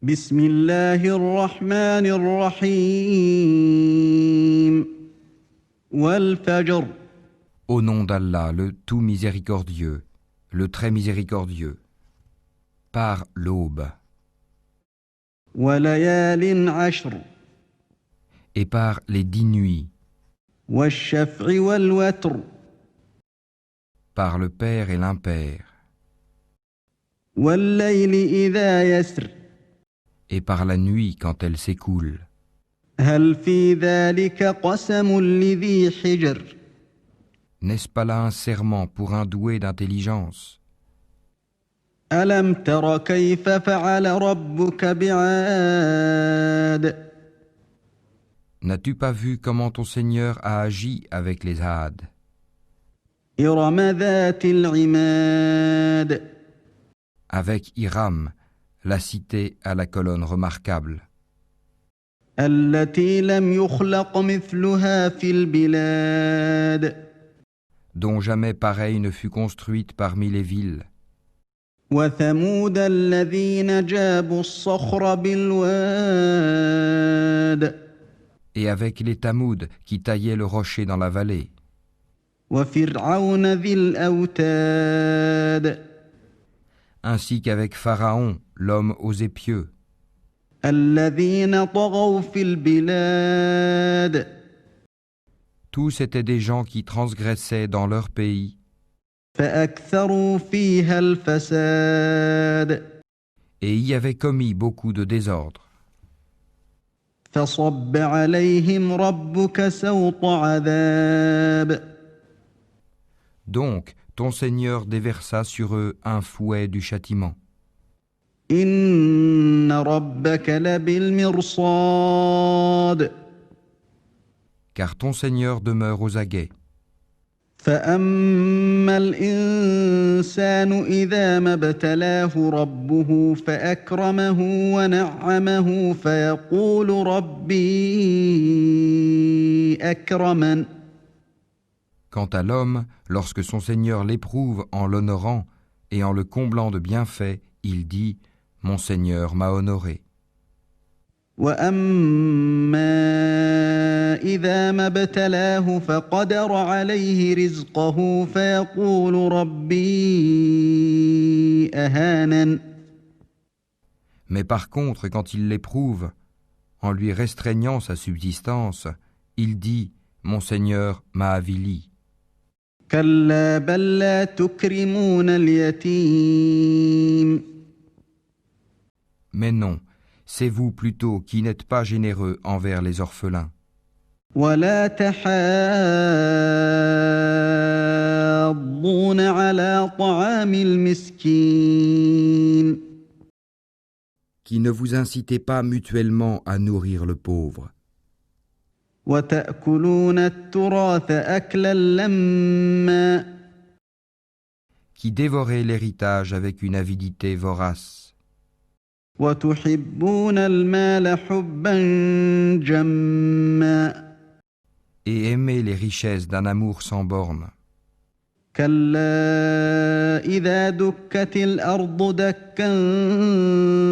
بسم الله الرحمن الرحيم والفجر Au nom d'Allah, le tout miséricordieux, le très miséricordieux, par l'aube وليال عشر et par les 10 nuits, والشفع والوتر par le Père et l'Impère, والليل إذا يسر et par la nuit quand elle s'écoule. هل في ذلك قسم لذي حجر N'est-ce pas là un serment pour un doué d'intelligence? ألم تر كيف فعل ربك بعاد N'as-tu pas vu comment ton Seigneur a agi avec les Had, إرم ذات العماد avec Hiram, la cité à la colonne remarquable, التي لم يخلق مثلها في البلاد dont jamais pareille ne fut construite parmi les villes, وثمود الذين جابوا الصخر بالواد et avec les Tamouds qui taillaient le rocher dans la vallée, وفرعون ذي الأوتاد ainsi qu'avec Pharaon, l'homme aux épieux, الذين طغوا في البلاد tous étaient des gens qui transgressaient dans leur pays فأكثروا فيها الفساد et y avaient commis beaucoup de désordre. فصب عليهم ربك سوط عذاب Donc, ton Seigneur déversa sur eux un fouet du châtiment. إن ربك لبالمرصاد Car ton Seigneur demeure aux aguets. فأما الإنسان إذا ما ابتلاه ربه فأكرمه ونعمه فيقول ربي أكرمن Quant à l'homme, lorsque son Seigneur l'éprouve en l'honorant et en le comblant de bienfaits, il dit « Mon Seigneur m'a honoré ». وأما إذا ما ابتلاه فقدر عليه رزقه فيقول ربي أهانن Mais par contre, quand il l'éprouve, en lui restreignant sa subsistance, il dit « Mon Seigneur m'a avili ». كلا بل لا تكرمون اليتيم Mais non, c'est vous plutôt qui n'êtes pas généreux envers les orphelins, ولا تحاضون على طعام المسكين qui ne vous incitez pas mutuellement à nourrir le pauvre, وتأكلون التراث أكلا لما qui dévorez l'héritage avec une avidité vorace, وتحبون المال حبا جما et aimez les richesses d'un amour sans borne. كلا إذا دكت الأرض دكا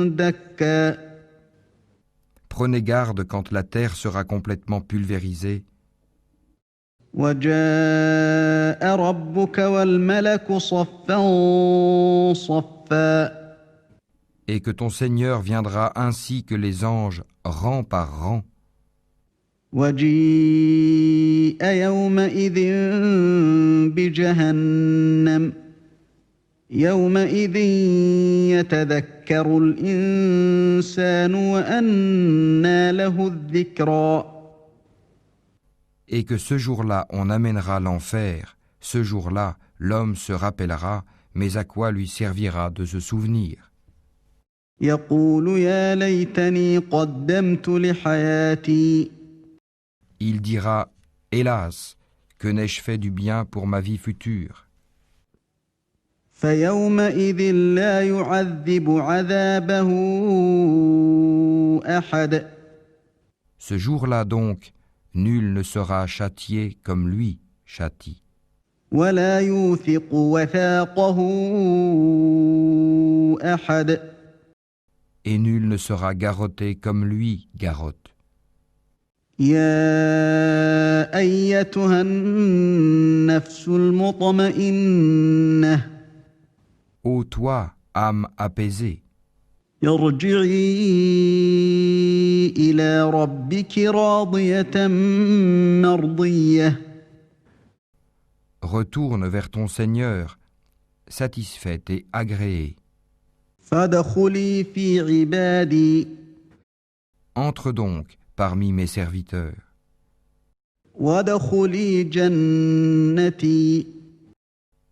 دكا Prenez garde quand la terre sera complètement pulvérisée وجاء ربك والملك صفا صفا et que ton Seigneur viendra ainsi que les anges, rang par rang, وجيء يومئذ بجهنم يومئذ يتذكر الإنسان وأنى له الذكرى et que ce jour-là on amènera l'enfer, ce jour-là l'homme se rappellera, mais à quoi lui servira de se souvenir? يقول يا ليتني قدمت لحياتي Il dira « Hélas, que n'ai-je fait du bien pour ma vie future ?» فيومئذ لا يعذب عذابه أحد Ce jour-là donc, nul ne sera châtié comme lui châtie, ولا يوثق وثاقه أحد et nul ne sera garrotté comme lui garrotte. يا أيتها النفس المطمئنة Ô toi, âme apaisée, ارجعي إلى ربك راضية مرضية retourne vers ton Seigneur, satisfaite et agréée. فادخلي في عبادي Entre donc parmi mes serviteurs وادخلي جنتي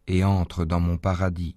et entre dans mon paradis.